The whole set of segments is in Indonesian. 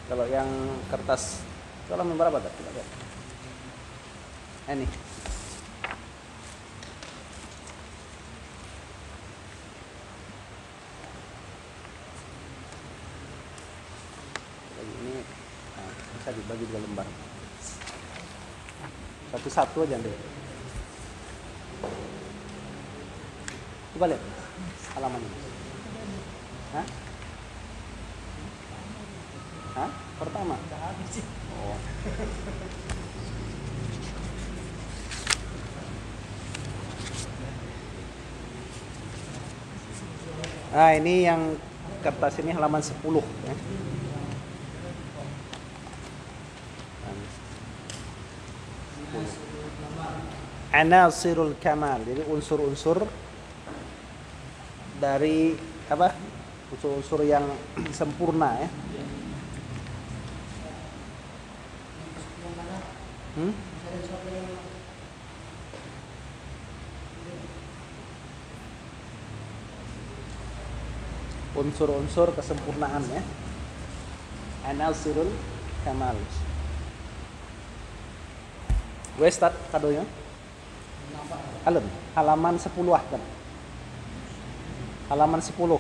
Kalau yang kertas itu halaman berapa tadi? Ini. Ini bisa dibagi 2 lembar. Satu-satu aja deh. Coba lihat halamannya. Hah? Hah? Pertama. Oh. Nah, ini yang kertas ini halaman 10 ya. Anasirul kamal. Jadi unsur-unsur dari apa? Unsur-unsur yang sempurna ya. Unsur-unsur kesempurnaan ya. Anasirul kamal. Gue start kadonya. Halaman 10 kan. Halaman 10.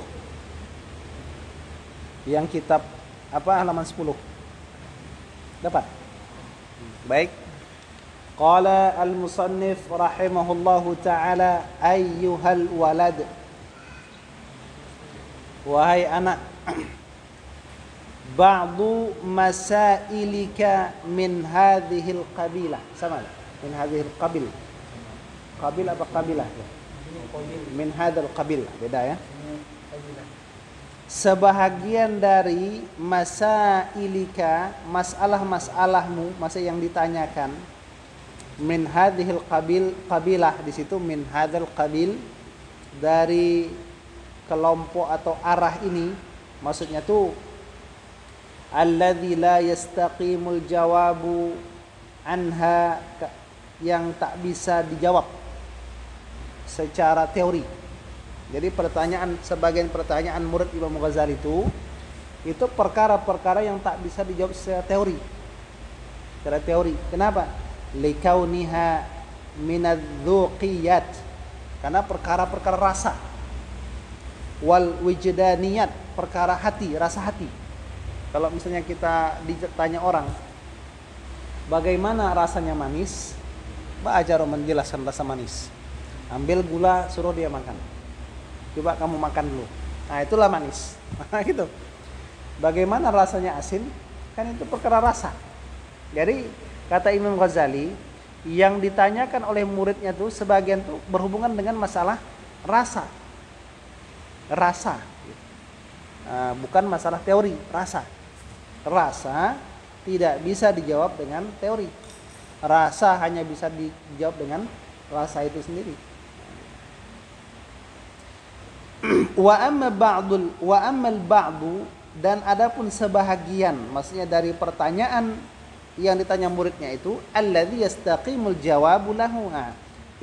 Yang kitab apa halaman 10? Dapat? Baik. Qala al-musannif rahimahullahu ta'ala ayyuhal walad. Wahai anak, ba'du masailika min hadhil qabilah. Sama min hadhil qabil. Qabil apa qabilah? Min hadzal qabil. Beda ya. Sebahagian dari masailika, masalah-masalahmu, masa yang ditanyakan, min hadhil qabil, qabilah di situ min hadzal qabil, dari kelompok atau arah ini, maksudnya tuh alladzi la yastaqimul jawabu anha, yang tak bisa dijawab secara teori. Jadi sebagian pertanyaan murid Imam Ghazali itu perkara-perkara yang tak bisa dijawab secara teori. Secara teori. Kenapa? Likauniha minadzuqiyat. Karena perkara-perkara rasa. Wal wijdaniyat, perkara hati, rasa hati. Kalau misalnya kita ditanya orang, bagaimana rasanya manis? Ba'ajar menjelaskan rasa manis. Ambil gula, suruh dia makan. Coba kamu makan dulu. Nah, itulah manis. Nah, gitu. Bagaimana rasanya asin? Kan itu perkara rasa. Jadi, kata Imam Ghazali, yang ditanyakan oleh muridnya tuh sebagian tuh berhubungan dengan masalah rasa. Rasa. Bukan masalah teori, rasa. Rasa tidak bisa dijawab dengan teori. Rasa hanya bisa dijawab dengan rasa itu sendiri. Wa ammal ba'du, dan adapun sebahagian, maksudnya dari pertanyaan yang ditanya muridnya itu, alladzi yastaqimul jawabu lahu,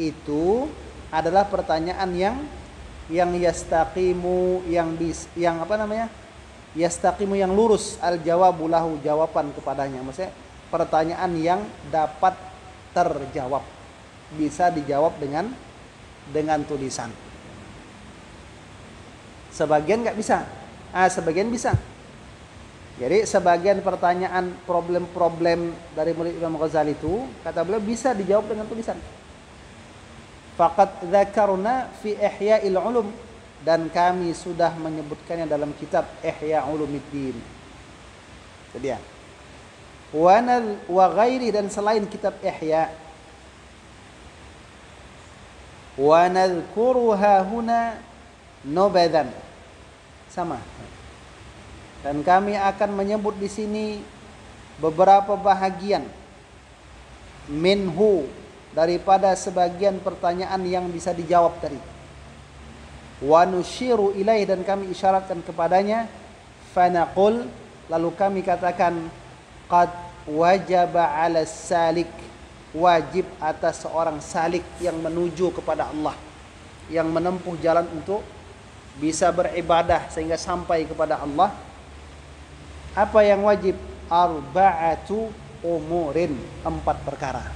itu adalah pertanyaan yang yastaqimu, yang apa namanya? Yastaqimu, yang lurus, al jawabu lahu, jawaban kepadanya. Maksudnya pertanyaan yang dapat terjawab, bisa dijawab dengan tulisan. Sebagian nggak bisa, sebagian bisa. Jadi sebagian pertanyaan, problem-problem dari murid Imam Ghazali itu, kata beliau, bisa dijawab dengan tulisan. Faqad dzakarna fi Ihya'il Ulum, dan kami sudah menyebutkannya dalam kitab Ihya Ulumuddin. Jadi ya. Wa ghairi, dan selain kitab Ihya. Wa nadhkuruha huna nubadan. Sama. Dan kami akan menyebut di sini beberapa bahagian minhu, daripada sebagian pertanyaan yang bisa dijawab tadi. Wa nusyiru ilaih, dan kami isyaratkan kepadanya. Fanaqul, lalu kami katakan, qad wajaba 'ala salik, wajib atas seorang salik yang menuju kepada Allah, yang menempuh jalan untuk bisa beribadah sehingga sampai kepada Allah. Apa yang wajib? arba'atu umurin, 4 perkara.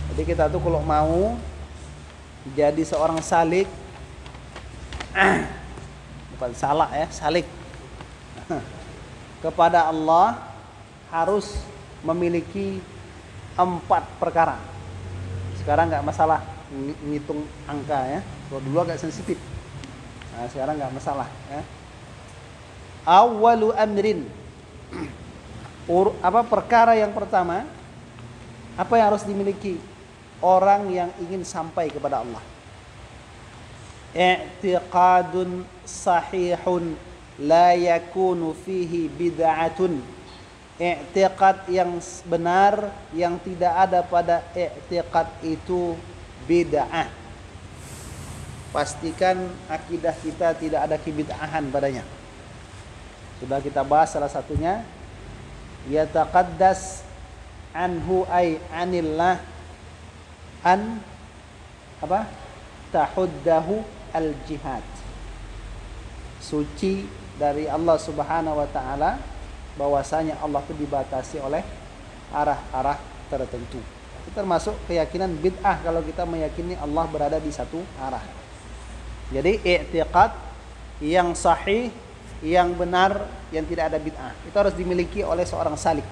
Jadi kita tuh kalau mau jadi seorang salik, bukan salak ya, salik kepada Allah harus memiliki 4 perkara. Sekarang nggak masalah ngitung angka ya, kalau dulu agak sensitif. Nah, sekarang nggak masalah ya. Awwalu amrin, perkara yang pertama, apa yang harus dimiliki orang yang ingin sampai kepada Allah? I'tiqadun sahihun la yakunu fihi bid'atun. I'tiqad yang benar yang tidak ada pada i'tiqad itu bid'ah. Pastikan akidah kita tidak ada kebid'ahan padanya. Sudah kita bahas salah satunya, yataqaddas anhu ay anillah an tahuddahu al jihad, suci dari Allah Subhanahu wa taala, bahwasanya Allah itu dibatasi oleh arah-arah tertentu. Itu termasuk keyakinan bid'ah kalau kita meyakini Allah berada di satu arah. Jadi i'tiqad yang sahih, yang benar, yang tidak ada bid'ah, itu harus dimiliki oleh seorang salik.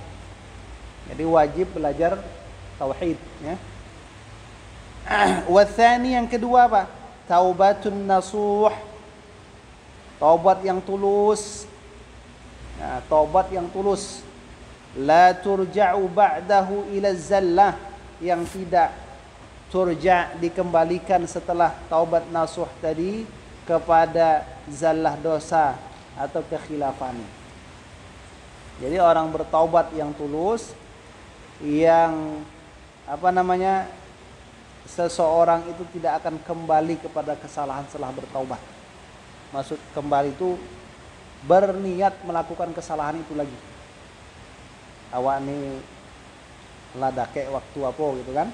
Jadi wajib belajar tauhid ya. Wathani, yang kedua apa? Taubatun nasuh, taubat yang tulus. Nah, taubat yang tulus. La turja'u ba'dahu ila zallah, yang tidak turja' dikembalikan setelah taubat nasuh tadi kepada zallah dosa atau kekhilafan. Jadi orang bertaubat yang tulus, yang seseorang itu tidak akan kembali kepada kesalahan setelah bertaubat. Maksud kembali itu berniat melakukan kesalahan itu lagi. Awak nih ladake waktu apa gitu kan,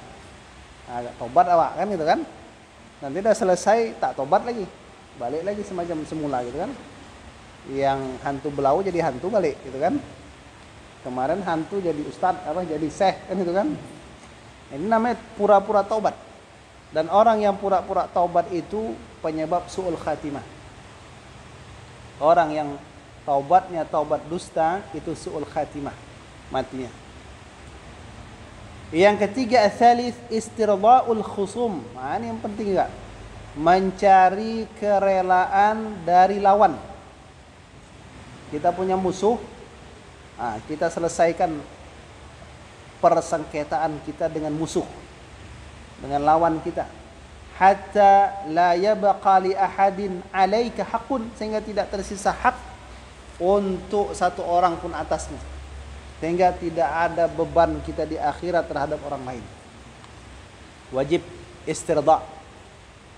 agak tobat awak kan gitu kan, nanti udah selesai tak tobat lagi, balik lagi semacam semula gitu kan. Yang hantu belau jadi hantu balik gitu kan. Kemarin hantu jadi ustadz jadi syekh kan gitu kan. Ini namanya pura-pura taubat. Dan orang yang pura-pura taubat itu penyebab su'ul khatimah. Orang yang taubatnya taubat dusta itu su'ul khatimah, matinya. Yang ketiga, ats-tsalits istirdaul khusum. Nah, ini yang penting juga. Mencari kerelaan dari lawan. Kita punya musuh, kita selesaikan persengketaan kita dengan musuh, dengan lawan kita, hatta la yabqa li ahadin 'alaika haqqun, sehingga tidak tersisa hak untuk satu orang pun atasnya, sehingga tidak ada beban kita di akhirat terhadap orang lain. Wajib istirda.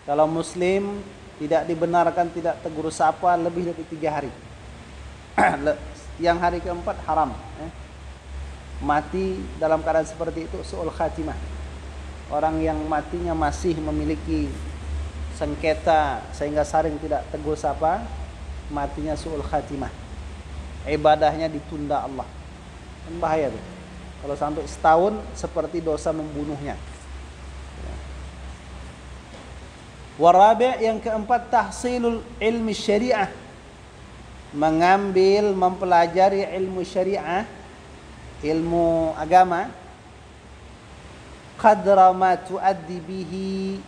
Kalau muslim tidak dibenarkan, tidak tegur sapa lebih dari 3 hari. Yang hari keempat haram. Mati dalam keadaan seperti itu su'ul khatimah. Orang yang matinya masih memiliki sengketa sehingga saling tidak tegur sapa, matinya su'ul khatimah. Ibadahnya ditunda Allah. Kan bahaya tuh. Kalau sampai setahun seperti dosa membunuhnya. Warabi', yang keempat, tahsilul ilmi syariah. Mempelajari ilmu syariah, ilmu agama, qadra ma tuaddi bihi,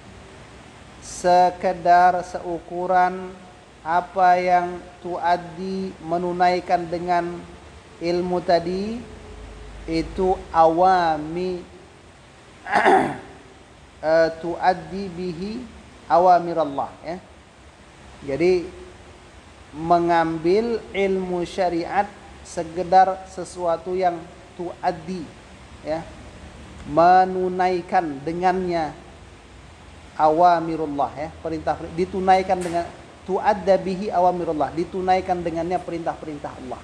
sekedar seukuran apa yang tuaddi menunaikan dengan ilmu tadi, itu awami tuaddi bihi awamirallah ya. Jadi mengambil ilmu syariat sekedar sesuatu yang tuaddi ya, menunaikan dengannya awamirullah ya, perintah, ditunaikan dengan tuadda bihi awamirullah, ditunaikan dengannya perintah-perintah Allah.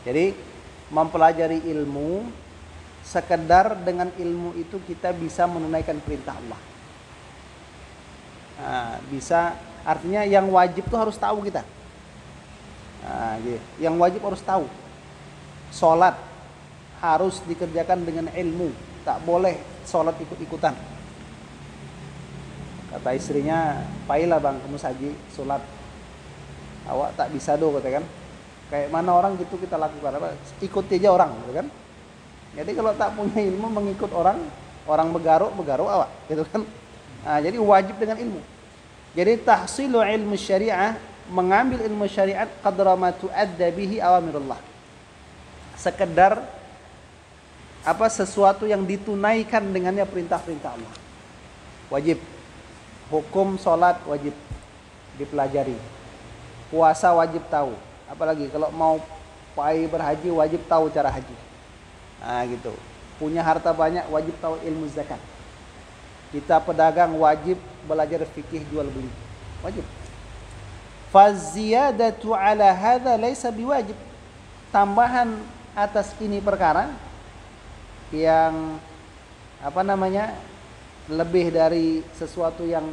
Jadi mempelajari ilmu sekedar dengan ilmu itu kita bisa menunaikan perintah Allah. Nah, bisa, artinya yang wajib tuh harus tahu kita. Nah, gitu. Yang wajib harus tahu. Sholat harus dikerjakan dengan ilmu, tak boleh sholat ikut-ikutan. Kata istrinya, "Pailah bang, kamu saji sholat, awak tak bisa do," kata kan. Kayak mana orang gitu kita lakukan apa? Ikuti aja orang, gitu kan. Jadi kalau tak punya ilmu mengikut orang begaruk awak, gitu kan. Nah, jadi wajib dengan ilmu. Jadi tahsilu ilmu syariah, mengambil ilmu syariat qadra ma tu'adda bihi awamirullah. Sekedar sesuatu yang ditunaikan dengannya perintah-perintah Allah. Wajib. Hukum sholat wajib dipelajari. Puasa wajib tahu. Apalagi kalau mau berhaji wajib tahu cara haji. Nah gitu. Punya harta banyak wajib tahu ilmu zakat. Kita pedagang wajib belajar fikih jual beli. Wajib. Faziyadatu ala hadza laisa biwajib. Tambahan atas ini perkara yang lebih dari sesuatu yang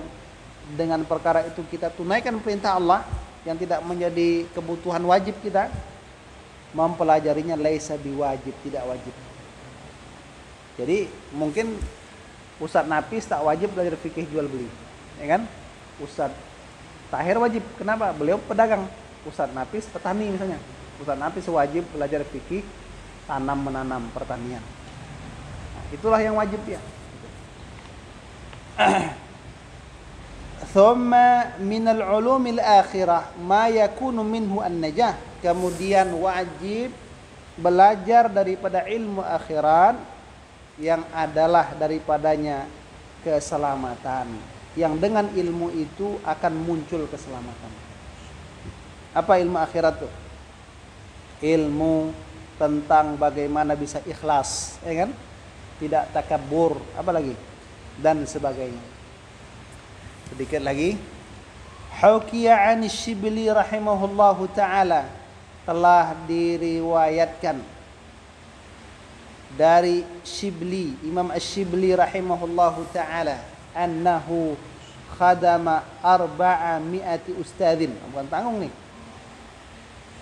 dengan perkara itu kita tunaikan perintah Allah yang tidak menjadi kebutuhan wajib kita, mempelajarinya laisa biwajib, tidak wajib. Jadi mungkin Ustadz Nafis tak wajib belajar fikih jual beli, ya kan? Ustadz Tahir wajib, kenapa? Beliau pedagang. Ustadz Nafis petani misalnya. Ustadz Nafis wajib belajar fikih tanam menanam pertanian. Nah, itulah yang wajib ya. Thumma minal ulumil akhirah ma yakunu minhu an-najah. Kemudian wajib belajar daripada ilmu akhirat yang adalah daripadanya keselamatan, yang dengan ilmu itu akan muncul keselamatan. Apa ilmu akhirat itu? Ilmu tentang bagaimana bisa ikhlas, ya kan? Tidak takabur, apalagi dan sebagainya. Sedikit lagi. Hukiya 'an Syibli rahimahullahu taala, telah diriwayatkan dari Syibli, Imam Asy-Syibli rahimahullahu taala, annahu khadama 400 ustadzin. Bukan tanggung nih.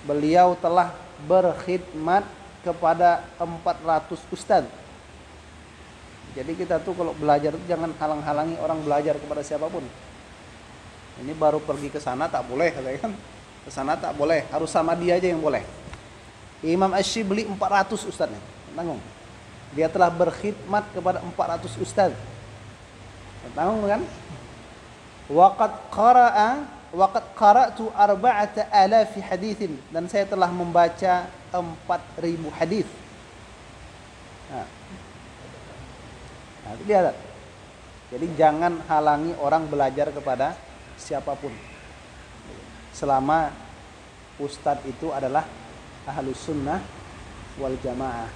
Beliau telah berkhidmat kepada 400 ustadz. Jadi kita tuh kalau belajar jangan halang-halangi orang belajar kepada siapapun. Ini baru pergi ke sana tak boleh, katanya kan. Ke sana tak boleh, harus sama dia aja yang boleh. Imam Asy-Syibli 400 ustadznya. Tanggung. Dia telah berkhidmat kepada 400 ustadz. Tanggung kan? Waqad qara'tu 4,000 haditsin, dan saya telah membaca 4.000 hadis. Nah, itu dia. Jadi jangan halangi orang belajar kepada siapapun. Selama ustadz itu adalah ahlus sunnah wal jamaah.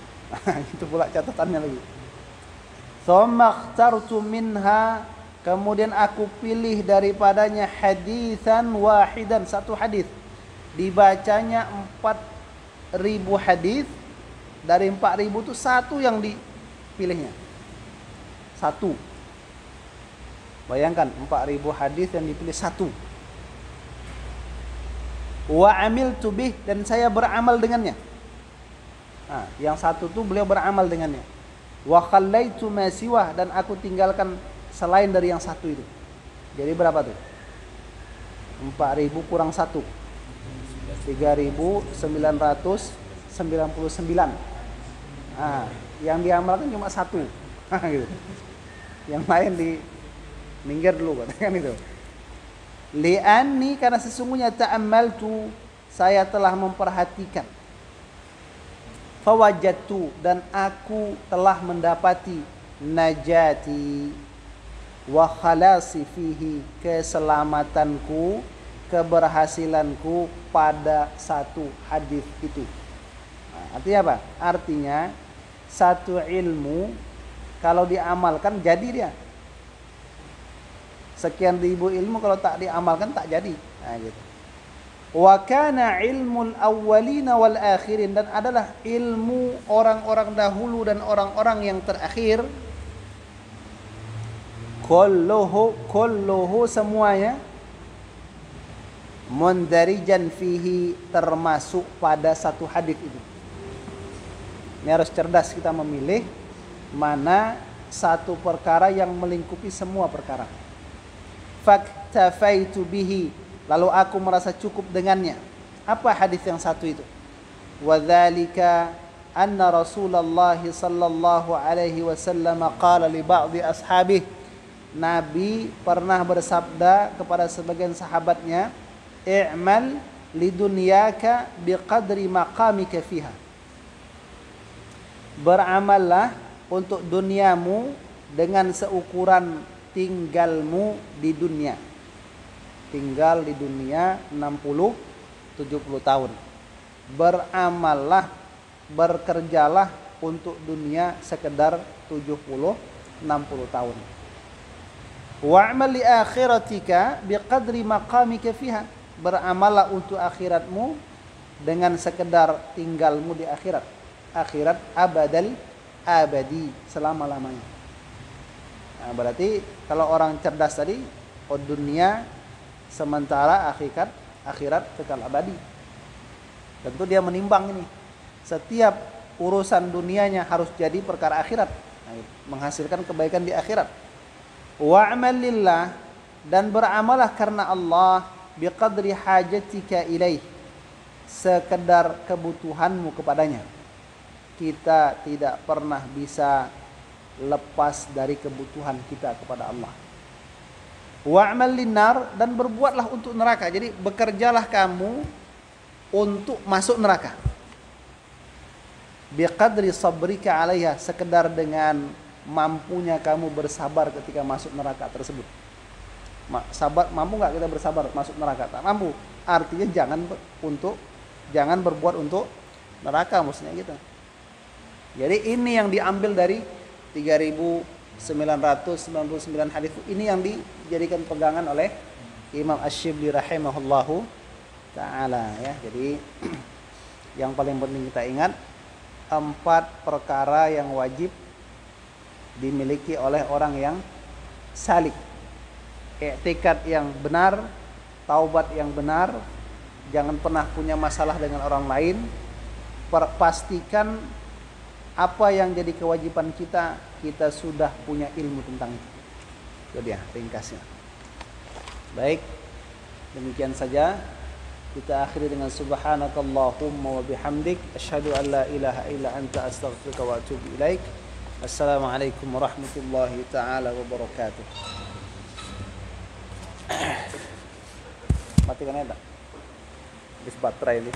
Itu pula catatannya lagi. Tsumma ikhtartu minha, kemudian aku pilih daripadanya hadisan wahidan, satu hadis. Dibacanya 4.000 hadis. Dari 4.000 itu satu yang dipilihnya. Satu. Bayangkan 4.000 hadis yang dipilih satu. Wa amiltu bih, dan saya beramal dengannya. Nah, yang satu itu beliau beramal dengannya. Wa khallaitu ma siwah, dan aku tinggalkan selain dari yang satu itu. Jadi berapa tuh? 4.000 kurang 1. 3.999. Nah, yang diamalkan cuma satu. Gitu. Yang lain di minggir dulu kan itu. Li'anni, karena sesungguhnya ta'ammaltu, saya telah memperhatikan. Fawajadtu, dan aku telah mendapati najati wa khalasi fihi, keselamatanku, keberhasilanku pada satu hadis itu. Nah, artinya apa? Artinya satu ilmu kalau diamalkan jadi dia. Sekian ribu ilmu kalau tak diamalkan tak jadi. Nah, gitu. Wa kana ilmul awwalina wal akhirin, dan adalah ilmu orang-orang dahulu dan orang-orang yang terakhir. Kulluhu semuanya, mundarijan fihi, termasuk pada satu hadis itu. Ini harus cerdas kita memilih mana satu perkara yang melingkupi semua perkara. Faktafaitu bihi, lalu aku merasa cukup dengannya. Apa hadis yang satu itu? Wadzalika anna Rasulullah sallallahu alaihi wasallam qala li ba'dhi ashabihi, Nabi pernah bersabda kepada sebagian sahabatnya, i'mal lidunyaka biqadri maqamika fiha. Beramallah untuk duniamu dengan seukuran tinggalmu di dunia. Tinggal di dunia 60-70 tahun. Beramallah, bekerjalah untuk dunia sekedar 70-60 tahun. Wa'mal li akhiratika biqadri maqamika fiha. Beramallah untuk akhiratmu dengan sekedar tinggalmu di akhirat. Akhirat abadal abadi, selama-lamanya. Nah, berarti kalau orang cerdas tadi, dunia sementara, akhirat kekal abadi. Tentu dia menimbang ini. Setiap urusan dunianya harus jadi perkara akhirat. Nah, menghasilkan kebaikan di akhirat. Wa'mal lillah, dan beramalah karena Allah, biqadri hajatika ilaih, sekedar kebutuhanmu kepadanya. Kita tidak pernah bisa lepas dari kebutuhan kita kepada Allah. Wa'mal linnar, dan berbuatlah untuk neraka. Jadi bekerjalah kamu untuk masuk neraka. Biqadri sabrika alaiha, sekedar dengan mampunya kamu bersabar ketika masuk neraka tersebut. Mampu nggak kita bersabar masuk neraka? Tak mampu. Artinya jangan berbuat untuk neraka, maksudnya gitu. Jadi ini yang diambil dari 3999 hadis ini yang dijadikan pegangan oleh Imam Asy-Syibli rahimahullahu taala, ya. Jadi yang paling penting kita ingat 4 perkara yang wajib dimiliki oleh orang yang salik. I'tikad yang benar, taubat yang benar, jangan pernah punya masalah dengan orang lain. Pastikan apa yang jadi kewajiban kita sudah punya ilmu tentang itu. Itu dia ringkasnya. Baik, demikian saja. Kita akhiri dengan subhanakallahumma wa bihamdik, asyhadu an la ilaha illa anta, astaghfiruka wa atubu ilaik. Assalamualaikum warahmatullahi taala wabarakatuh. Matikan ya, tak? Habis baterai ini.